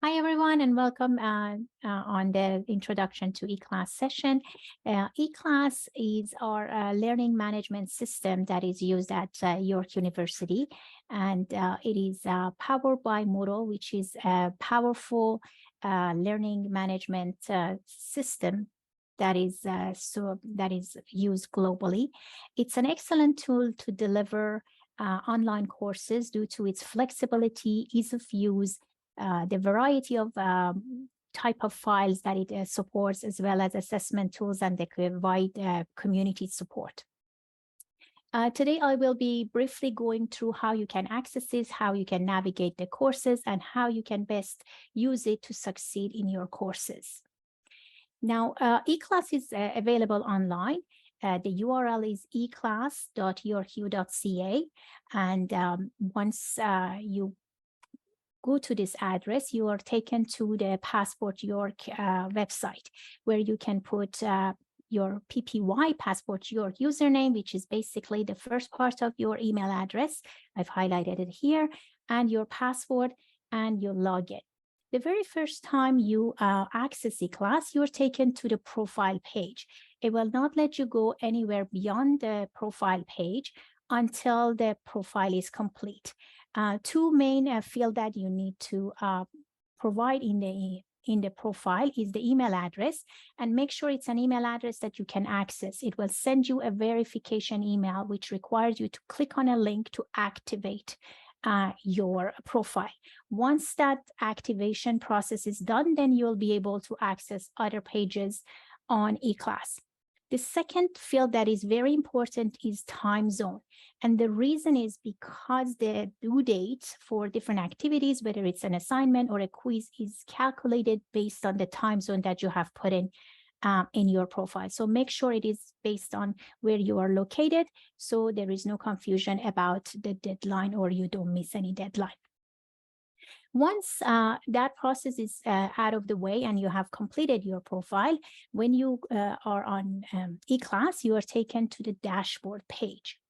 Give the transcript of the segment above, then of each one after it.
Hi, everyone, and welcome on the introduction to Eclass session. Eclass is our learning management system that is used at York University, and it is powered by Moodle, which is a powerful learning management system that is used globally. It's an excellent tool to deliver online courses due to its flexibility, ease of use, the variety of type of files that it supports, as well as assessment tools and the wide community support. Today, I will be briefly going through how you can access this, how you can navigate the courses, and how you can best use it to succeed in your courses. Now, Eclass is available online. The URL is eclass.yorku.ca, and once you go to this address, you are taken to the Passport York website, where you can put your PPY, Passport York username, which is basically the first part of your email address. I've highlighted it here, and your password and your login. The very first time you access Eclass, you're taken to the profile page. It will not let you go anywhere beyond the profile page until the profile is complete. Two main fields that you need to provide in the profile is the email address, and make sure it's an email address that you can access. It will send you a verification email, which requires you to click on a link to activate your profile. Once that activation process is done, then you'll be able to access other pages on Eclass. The second field that is very important is time zone. And the reason is because the due date for different activities, whether it's an assignment or a quiz, is calculated based on the time zone that you have put in your profile. So make sure it is based on where you are located, so there is no confusion about the deadline or you don't miss any deadline. Once that process is out of the way and you have completed your profile, when you are on Eclass, you are taken to the dashboard page.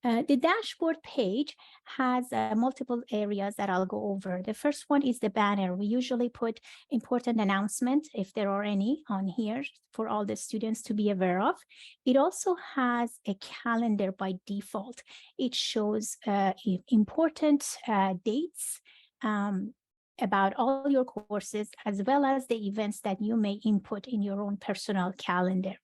The dashboard page has multiple areas that I'll go over. The first one is the banner. We usually put important announcements, if there are any, on here for all the students to be aware of. It also has a calendar by default. It shows important dates about all your courses, as well as the events that you may input in your own personal calendar.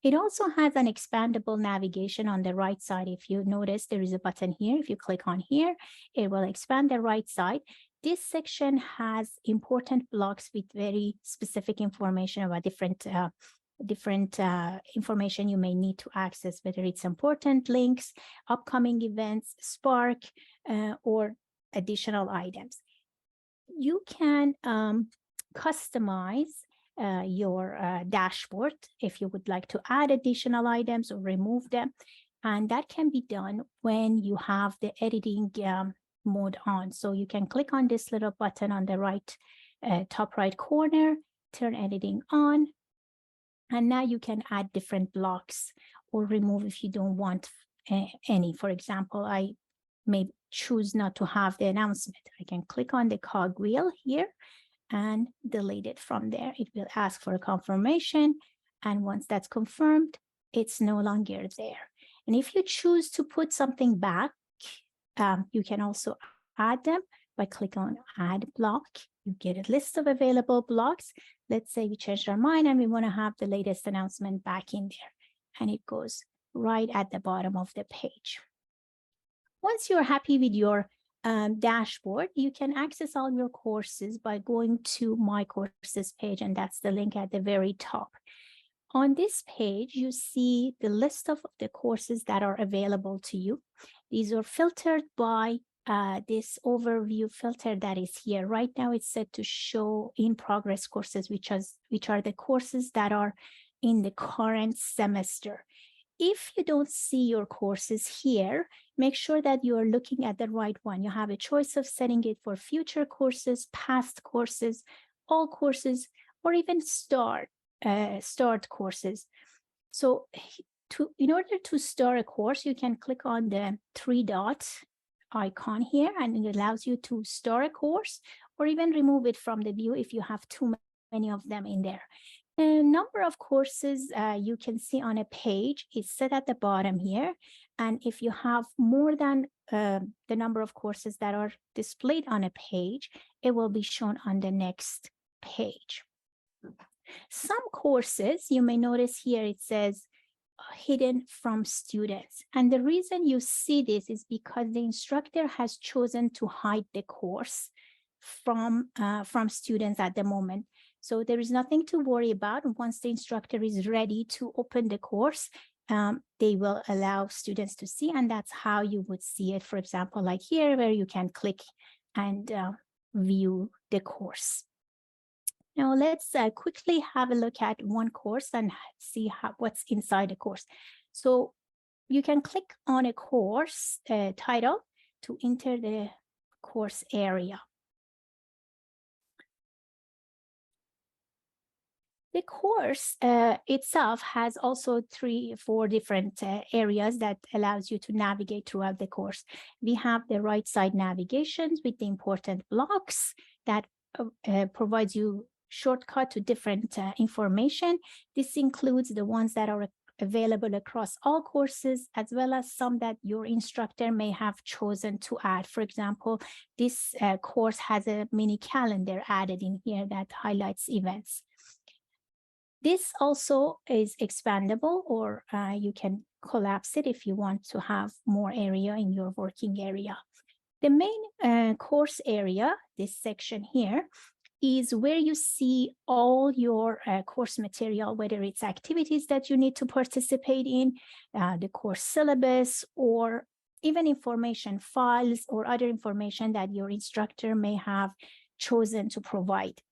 It also has an expandable navigation on the right side. If you notice, there is a button here. If you click on here, it will expand the right side. This section has important blocks with very specific information about different information you may need to access, whether it's important links, upcoming events, Spark, or additional items. You can customize your dashboard if you would like to add additional items or remove them. And that can be done when you have the editing mode on. So you can click on this little button on the right, top right corner, turn editing on. And now you can add different blocks or remove if you don't want any. For example, I may choose not to have the announcement. I can click on the cogwheel here and delete it from there. It will ask for a confirmation. And once that's confirmed, it's no longer there. And if you choose to put something back, you can also add them by clicking on Add Block. You get a list of available blocks. Let's say we changed our mind and we want to have the latest announcement back in there. And it goes right at the bottom of the page. Once you're happy with your dashboard, you can access all your courses by going to My Courses page, and that's the link at the very top. On this page, you see the list of the courses that are available to you. These are filtered by this overview filter that is here. Right now, it's set to show in progress courses, which are the courses that are in the current semester. If you don't see your courses here, make sure that you are looking at the right one. You have a choice of setting it for future courses, past courses, all courses, or even start courses. So in order to start a course, you can click on the three dots icon here, and it allows you to store a course or even remove it from the view if you have too many of them in there. The number of courses you can see on a page is set at the bottom here. And if you have more than the number of courses that are displayed on a page, it will be shown on the next page. Some courses, you may notice here, it says hidden from students. And the reason you see this is because the instructor has chosen to hide the course from students at the moment. So there is nothing to worry about. Once the instructor is ready to open the course, they will allow students to see, and that's how you would see it. For example, like here, where you can click and view the course. Now let's quickly have a look at one course and see what's inside the course. So you can click on a course title to enter the course area. The course itself has also 3 or 4 different areas that allows you to navigate throughout the course. We have the right side navigations with the important blocks that provides you shortcut to different information. This includes the ones that are available across all courses, as well as some that your instructor may have chosen to add. For example, this course has a mini calendar added in here that highlights events. This also is expandable, or you can collapse it if you want to have more area in your working area. The main course area, this section here, is where you see all your course material, whether it's activities that you need to participate in, the course syllabus, or even information files or other information that your instructor may have chosen to provide.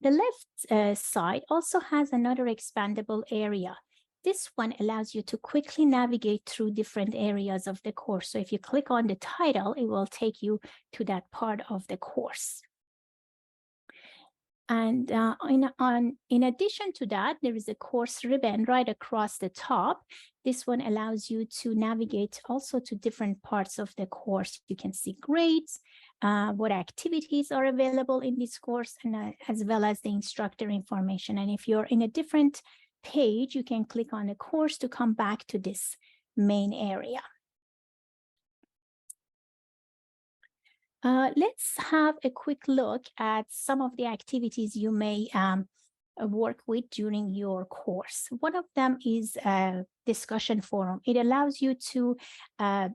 The left side also has another expandable area. This one allows you to quickly navigate through different areas of the course. So if you click on the title, it will take you to that part of the course. And in addition to that, there is a course ribbon right across the top. This one allows you to navigate also to different parts of the course. You can see grades, what activities are available in this course, and as well as the instructor information. And if you're in a different page, you can click on the course to come back to this main area. Let's have a quick look at some of the activities you may work with during your course. One of them is a discussion forum. It allows you to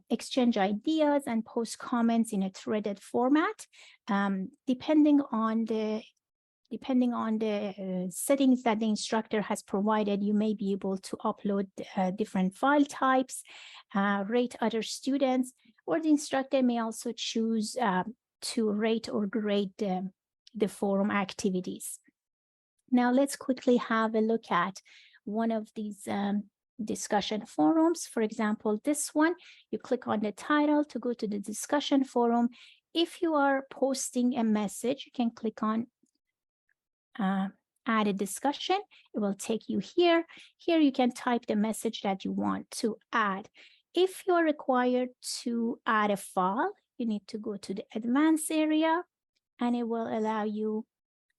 exchange ideas and post comments in a threaded format. Depending on the settings that the instructor has provided, you may be able to upload different file types, rate other students, or the instructor may also choose to rate or grade the forum activities. Now let's quickly have a look at one of these discussion forums. For example, this one, you click on the title to go to the discussion forum. If you are posting a message, you can click on add a discussion. It will take you here. Here you can type the message that you want to add. If you're required to add a file, you need to go to the advanced area, and it will allow you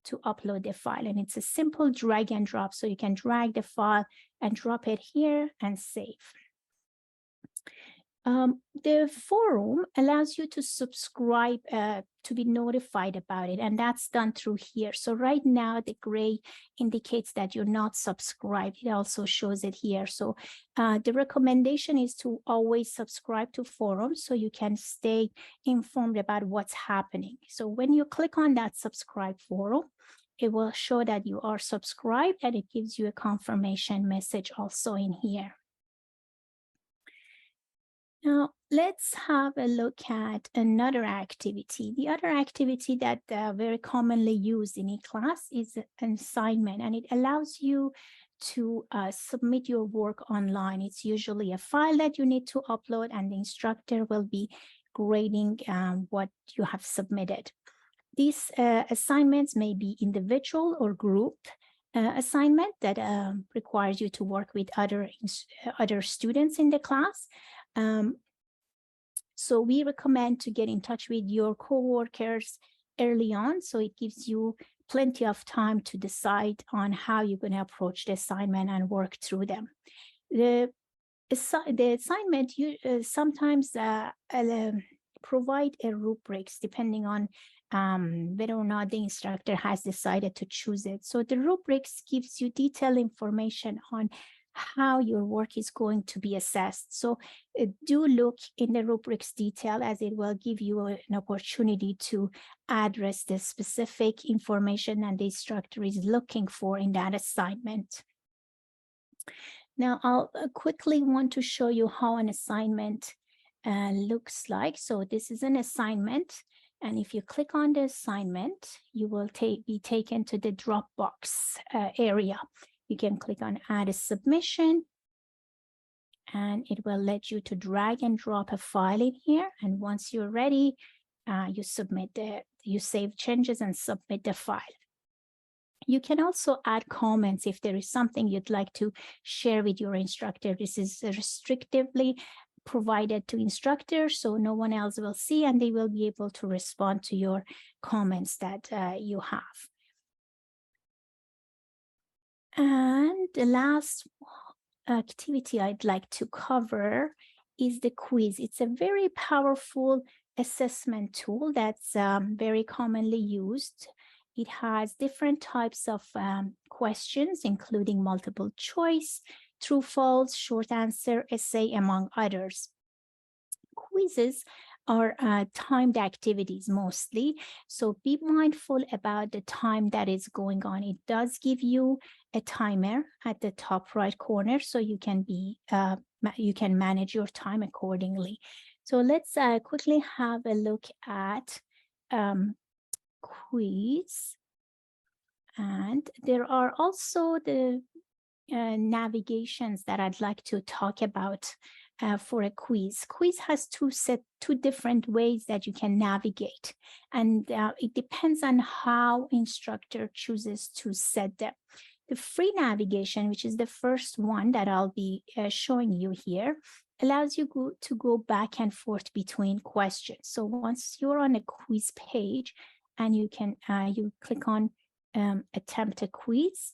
to upload the file. And it's a simple drag and drop. So you can drag the file and drop it here and save. The forum allows you to subscribe to be notified about it, and that's done through here. So right now the gray indicates that you're not subscribed. It also shows it here. So the recommendation is to always subscribe to forums so you can stay informed about what's happening. So when you click on that subscribe forum, it will show that you are subscribed, and it gives you a confirmation message also in here. Now, let's have a look at another activity. The other activity that very commonly used in Eclass is an assignment, and it allows you to submit your work online. It's usually a file that you need to upload, and the instructor will be grading what you have submitted. These assignments may be individual or group assignment that requires you to work with other students in the class. So we recommend to get in touch with your coworkers early on, so it gives you plenty of time to decide on how you're going to approach the assignment and work through them. The assignment sometimes provide a rubrics depending on whether or not the instructor has decided to choose it. So the rubrics gives you detailed information on how your work is going to be assessed. So do look in the rubrics detail, as it will give you an opportunity to address the specific information that the instructor is looking for in that assignment. Now, I'll quickly want to show you how an assignment looks like. So this is an assignment. And if you click on the assignment, you will be taken to the Dropbox area. You can click on Add a Submission, and it will let you to drag and drop a file in here. And once you're ready, you save changes and submit the file. You can also add comments if there is something you'd like to share with your instructor. This is restrictively provided to instructors, so no one else will see, and they will be able to respond to your comments that you have. And the last activity I'd like to cover is the quiz. It's a very powerful assessment tool that's very commonly used. It has different types of questions, including multiple choice, true, false, short answer, essay, among others. Quizzes are timed activities mostly, so be mindful about the time that is going on. It does give you a timer at the top right corner, so you can manage your time accordingly. So let's quickly have a look at quiz. And there are also the navigations that I'd like to talk about for a quiz. Quiz has two different ways that you can navigate, and it depends on how instructor chooses to set them. The free navigation, which is the first one that I'll be showing you here, allows you to go back and forth between questions. So once you're on a quiz page, and you click on attempt a quiz,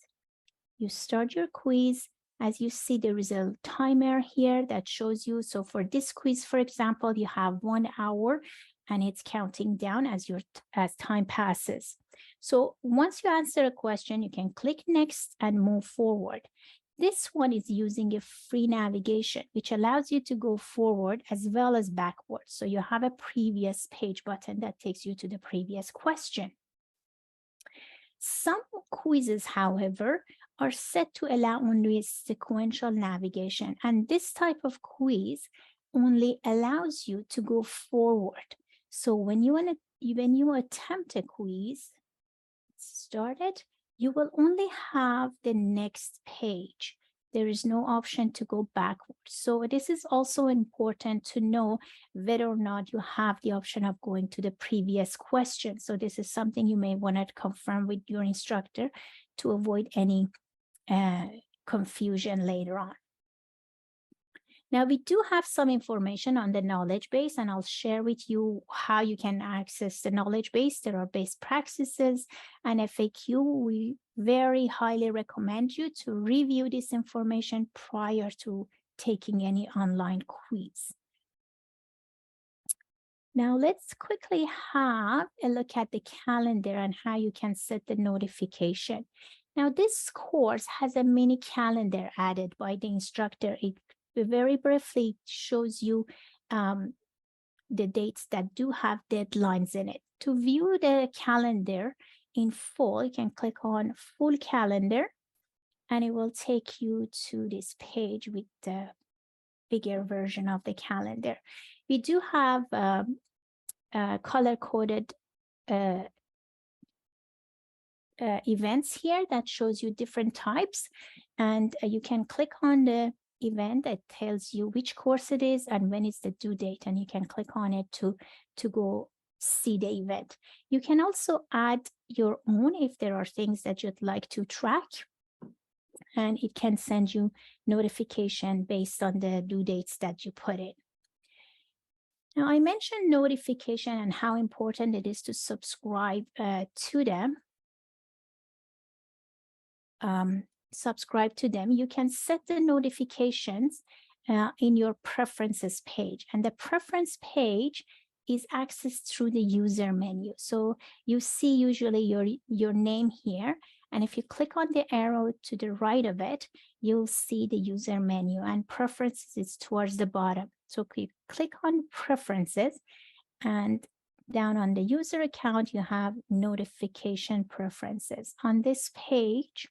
you start your quiz. As you see, there is a timer here that shows you. So for this quiz, for example, you have 1 hour, and it's counting down as time passes. So once you answer a question, you can click next and move forward. This one is using a free navigation, which allows you to go forward as well as backwards. So you have a previous page button that takes you to the previous question. Some quizzes, however, are set to allow only sequential navigation, and this type of quiz only allows you to go forward. So when you attempt a quiz, started, you will only have the next page. There is no option to go backwards. So this is also important to know whether or not you have the option of going to the previous question. So this is something you may want to confirm with your instructor to avoid any confusion later on. Now, we do have some information on the knowledge base, and I'll share with you how you can access the knowledge base. There are best practices and FAQ. We very highly recommend you to review this information prior to taking any online quiz. Now, let's quickly have a look at the calendar and how you can set the notification. Now, this course has a mini calendar added by the instructor. It very briefly shows you the dates that do have deadlines in it. To view the calendar in full, you can click on Full Calendar, and it will take you to this page with the bigger version of the calendar. We do have color-coded events here that shows you different types, and you can click on the event that tells you which course it is and when is the due date, and you can click on it to go see the event. You can also add your own if there are things that you'd like to track, and it can send you notification based on the due dates that you put in. Now, I mentioned notification and how important it is to subscribe to them. You can set the notifications in your preferences page, and the preference page is accessed through the user menu. So you see usually your name here, and if you click on the arrow to the right of it, you'll see the user menu, and preferences is towards the bottom. So you click on preferences, and down on the user account, you have notification preferences. On this page,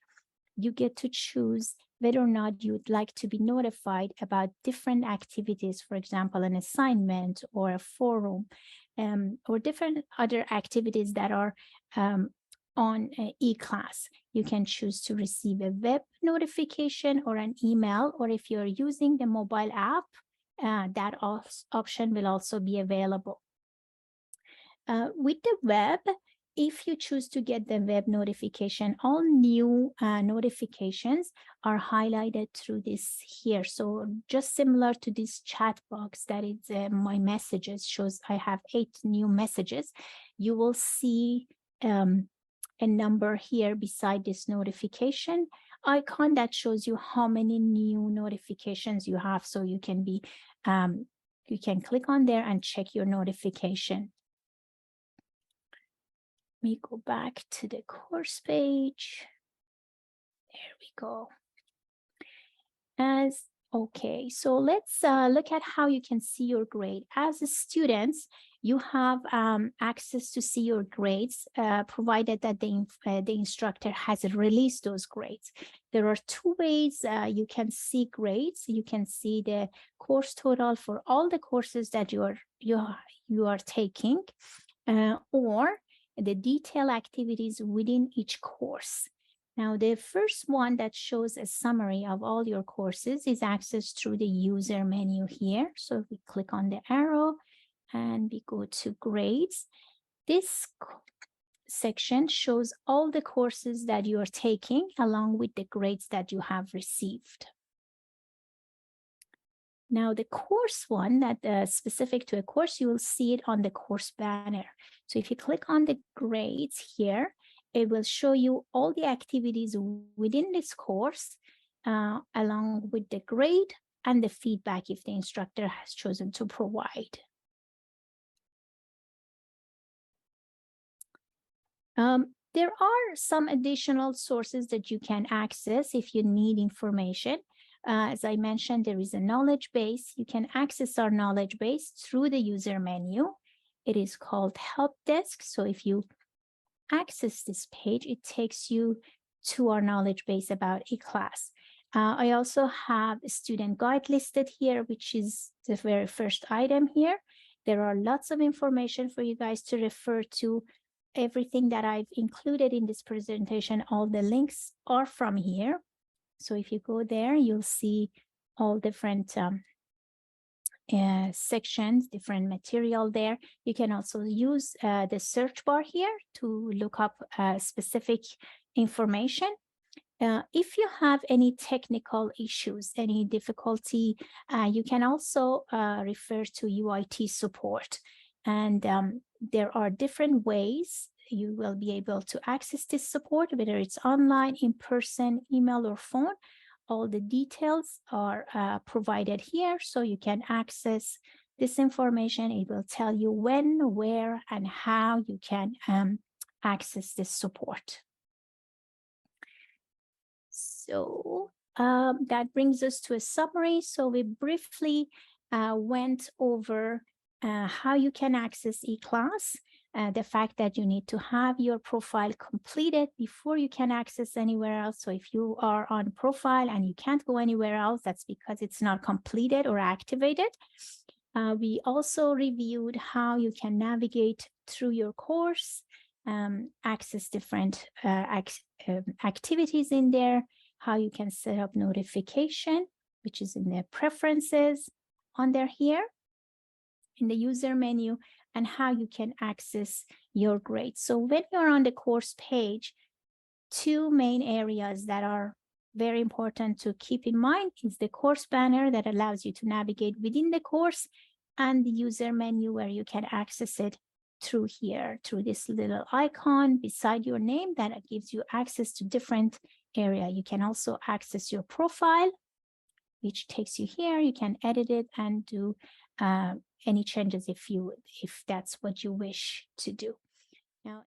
you get to choose whether or not you'd like to be notified about different activities, for example, an assignment or a forum, or different other activities that are on Eclass. You can choose to receive a web notification or an email, or if you're using the mobile app, that option will also be available. With the web, if you choose to get the web notification, all new notifications are highlighted through this here. So just similar to this chat box that is my messages shows I have 8 new messages. You will see a number here beside this notification icon that shows you how many new notifications you have. So you can be, you can click on there and check your notification. Let me go back to the course page. There we go. Okay, so let's look at how you can see your grade. As a student, you have access to see your grades, provided that the instructor has released those grades. There are 2 ways you can see grades. You can see the course total for all the courses that you are taking, or the detailed activities within each course. Now, the first one that shows a summary of all your courses is accessed through the user menu here. So we click on the arrow and we go to grades. This section shows all the courses that you are taking along with the grades that you have received. Now, the course one that specific to a course, you will see it on the course banner. So if you click on the grades here, it will show you all the activities within this course, along with the grade and the feedback if the instructor has chosen to provide. There are some additional sources that you can access if you need information. As I mentioned, there is a knowledge base. You can access our knowledge base through the user menu. It is called Help Desk. So if you access this page, it takes you to our knowledge base about Eclass. I also have a student guide listed here, which is the very first item here. There are lots of information for you guys to refer to. Everything that I've included in this presentation, all the links are from here. So if you go there, you'll see all different sections, different material there. You can also use the search bar here to look up specific information. If you have any technical issues, any difficulty, you can also refer to UIT support. And there are different ways you will be able to access this support, whether it's online, in person, email, or phone. All the details are provided here, so you can access this information. It will tell you when, where, and how you can access this support. So that brings us to a summary. So we briefly went over how you can access Eclass, the fact that you need to have your profile completed before you can access anywhere else. So if you are on profile and you can't go anywhere else, that's because it's not completed or activated. We also reviewed how you can navigate through your course, access different activities in there, how you can set up notification, which is in the preferences under here in the user menu, and how you can access your grades. So when you're on the course page, 2 main areas that are very important to keep in mind is the course banner that allows you to navigate within the course, and the user menu where you can access it through here, through this little icon beside your name that gives you access to different area. You can also access your profile, which takes you here. You can edit it and do any changes if that's what you wish to do. Now,